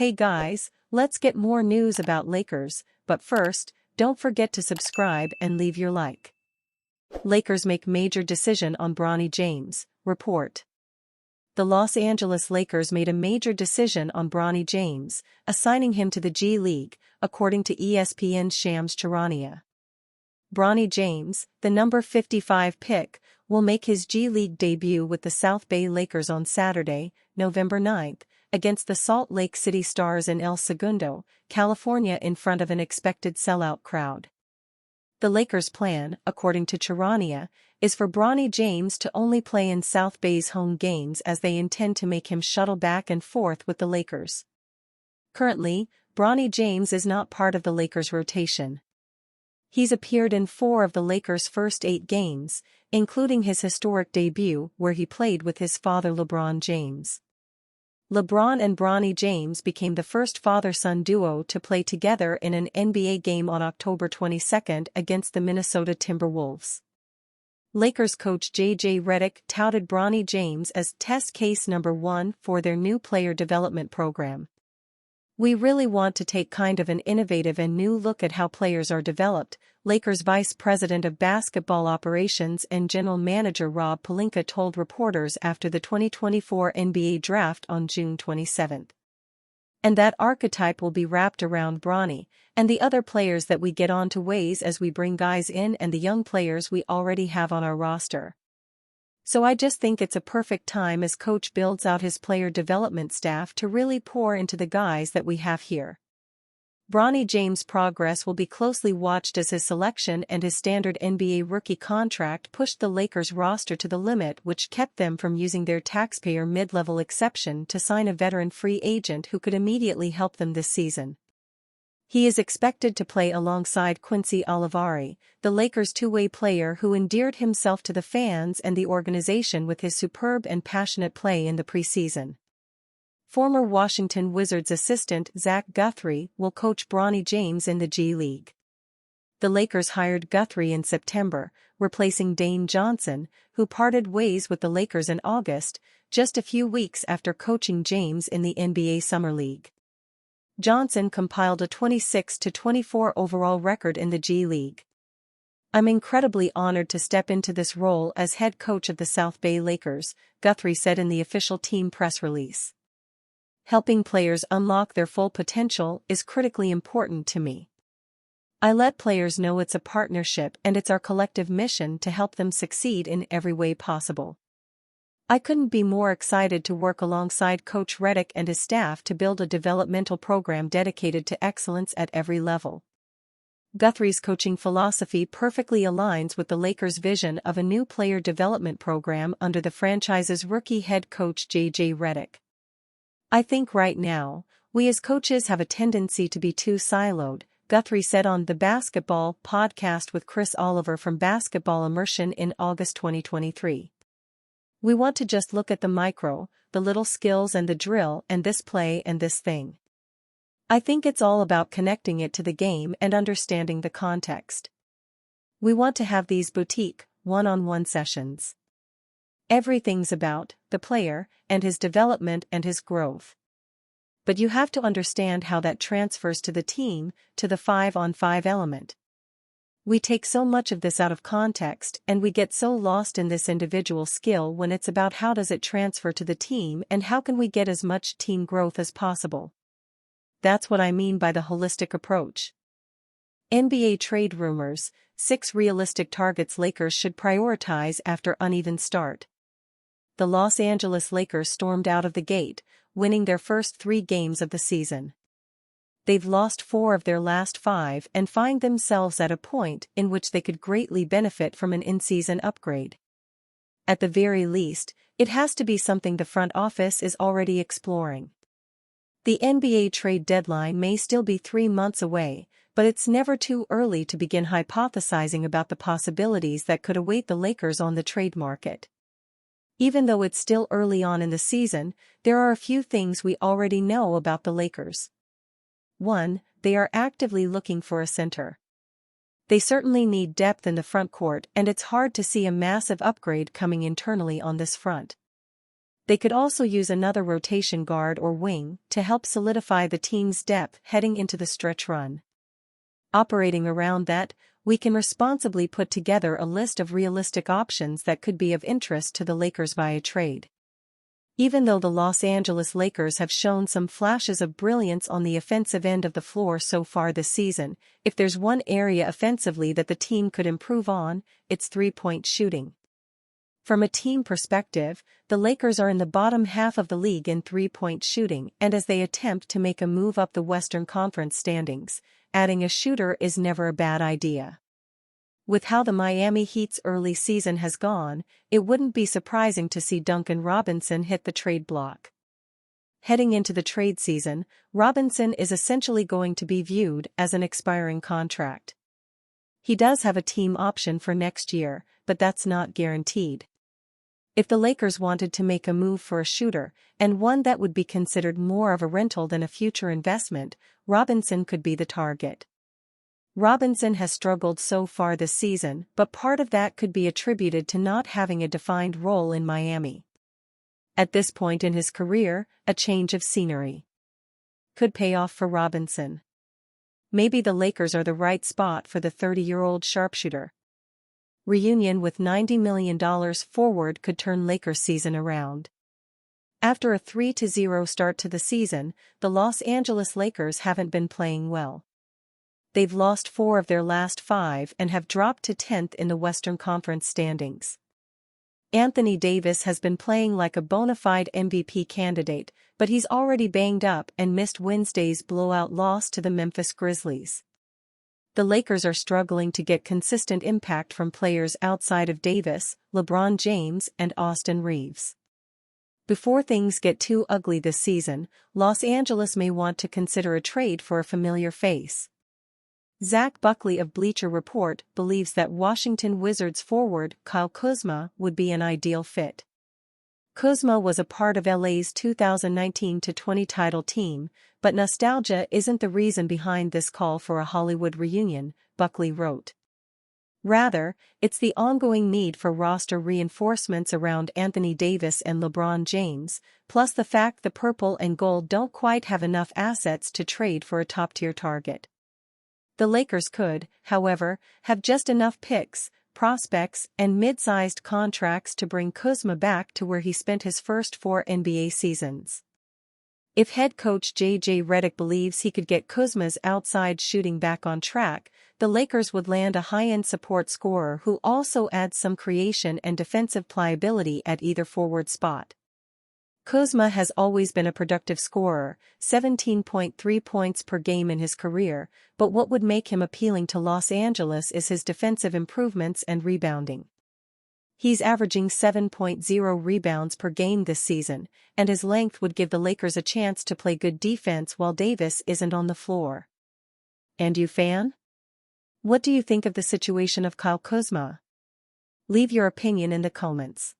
Hey guys, let's get more news about Lakers, but first, don't forget to subscribe and leave your like. Lakers make major decision on Bronny James, report. The Los Angeles Lakers made a major decision on Bronny James, assigning him to the G League, according to ESPN's Shams Charania. Bronny James, the number 55 pick, will make his G League debut with the South Bay Lakers on Saturday, November 9, against the Salt Lake City Stars in El Segundo, California in front of an expected sellout crowd. The Lakers' plan, according to Charania, is for Bronny James to only play in South Bay's home games as they intend to make him shuttle back and forth with the Lakers. Currently, Bronny James is not part of the Lakers' rotation. He's appeared in 4 of the Lakers' first 8 games, including his historic debut where he played with his father LeBron James. LeBron and Bronny James became the first father-son duo to play together in an NBA game on October 22 against the Minnesota Timberwolves. Lakers coach J.J. Redick touted Bronny James as test case number 1 for their new player development program. "We really want to take kind of an innovative and new look at how players are developed," Lakers Vice President of Basketball Operations and General Manager Rob Pelinka told reporters after the 2024 NBA Draft on June 27. "And that archetype will be wrapped around Bronny and the other players that we get onto ways as we bring guys in and the young players we already have on our roster. So I just think it's a perfect time as coach builds out his player development staff to really pour into the guys that we have here." Bronny James' progress will be closely watched as his selection and his standard NBA rookie contract pushed the Lakers roster to the limit, which kept them from using their taxpayer mid-level exception to sign a veteran free agent who could immediately help them this season. He is expected to play alongside Quincy Olivari, the Lakers' two-way player who endeared himself to the fans and the organization with his superb and passionate play in the preseason. Former Washington Wizards assistant Zach Guthrie will coach Bronny James in the G League. The Lakers hired Guthrie in September, replacing Dane Johnson, who parted ways with the Lakers in August, just a few weeks after coaching James in the NBA Summer League. Johnson compiled a 26-24 overall record in the G League. "I'm incredibly honored to step into this role as head coach of the South Bay Lakers," Guthrie said in the official team press release. "Helping players unlock their full potential is critically important to me. I let players know it's a partnership and it's our collective mission to help them succeed in every way possible. I couldn't be more excited to work alongside Coach Redick and his staff to build a developmental program dedicated to excellence at every level." Guthrie's coaching philosophy perfectly aligns with the Lakers' vision of a new player development program under the franchise's rookie head coach J.J. Redick. "I think right now, we as coaches have a tendency to be too siloed," Guthrie said on the Basketball Podcast with Chris Oliver from Basketball Immersion in August 2023. "We want to just look at the micro, the little skills and the drill and this play and this thing. I think it's all about connecting it to the game and understanding the context. We want to have these boutique, one-on-one sessions. Everything's about the player and his development and his growth. But you have to understand how that transfers to the team, to the 5-on-5 element. We take so much of this out of context and we get so lost in this individual skill when it's about how does it transfer to the team and how can we get as much team growth as possible. That's what I mean by the holistic approach." NBA trade rumors: 6 realistic targets Lakers should prioritize after uneven start. The Los Angeles Lakers stormed out of the gate, winning their first 3 games of the season. They've lost 4 of their last 5 and find themselves at a point in which they could greatly benefit from an in-season upgrade. At the very least, it has to be something the front office is already exploring. The NBA trade deadline may still be 3 months away, but it's never too early to begin hypothesizing about the possibilities that could await the Lakers on the trade market. Even though it's still early on in the season, there are a few things we already know about the Lakers. 1. They are actively looking for a center. They certainly need depth in the front court and it's hard to see a massive upgrade coming internally on this front. They could also use another rotation guard or wing to help solidify the team's depth heading into the stretch run. Operating around that, we can responsibly put together a list of realistic options that could be of interest to the Lakers via trade. Even though the Los Angeles Lakers have shown some flashes of brilliance on the offensive end of the floor so far this season, if there's one area offensively that the team could improve on, it's three-point shooting. From a team perspective, the Lakers are in the bottom half of the league in three-point shooting, and as they attempt to make a move up the Western Conference standings, adding a shooter is never a bad idea. With how the Miami Heat's early season has gone, it wouldn't be surprising to see Duncan Robinson hit the trade block. Heading into the trade season, Robinson is essentially going to be viewed as an expiring contract. He does have a team option for next year, but that's not guaranteed. If the Lakers wanted to make a move for a shooter, and one that would be considered more of a rental than a future investment, Robinson could be the target. Robinson has struggled so far this season, but part of that could be attributed to not having a defined role in Miami. At this point in his career, a change of scenery could pay off for Robinson. Maybe the Lakers are the right spot for the 30-year-old sharpshooter. Reunion with $90 million forward could turn Lakers season around. After a 3-0 start to the season, the Los Angeles Lakers haven't been playing well. They've lost 4 of their last 5 and have dropped to 10th in the Western Conference standings. Anthony Davis has been playing like a bona fide MVP candidate, but he's already banged up and missed Wednesday's blowout loss to the Memphis Grizzlies. The Lakers are struggling to get consistent impact from players outside of Davis, LeBron James, and Austin Reeves. Before things get too ugly this season, Los Angeles may want to consider a trade for a familiar face. Zach Buckley of Bleacher Report believes that Washington Wizards forward Kyle Kuzma would be an ideal fit. Kuzma was a part of LA's 2019-20 title team, but nostalgia isn't the reason behind this call for a Hollywood reunion, Buckley wrote. Rather, it's the ongoing need for roster reinforcements around Anthony Davis and LeBron James, plus the fact the purple and gold don't quite have enough assets to trade for a top-tier target. The Lakers could, however, have just enough picks, prospects, and mid-sized contracts to bring Kuzma back to where he spent his first 4 NBA seasons. If head coach J.J. Redick believes he could get Kuzma's outside shooting back on track, the Lakers would land a high-end support scorer who also adds some creation and defensive pliability at either forward spot. Kuzma has always been a productive scorer, 17.3 points per game in his career, but what would make him appealing to Los Angeles is his defensive improvements and rebounding. He's averaging 7.0 rebounds per game this season, and his length would give the Lakers a chance to play good defense while Davis isn't on the floor. And you, fan? What do you think of the situation of Kyle Kuzma? Leave your opinion in the comments.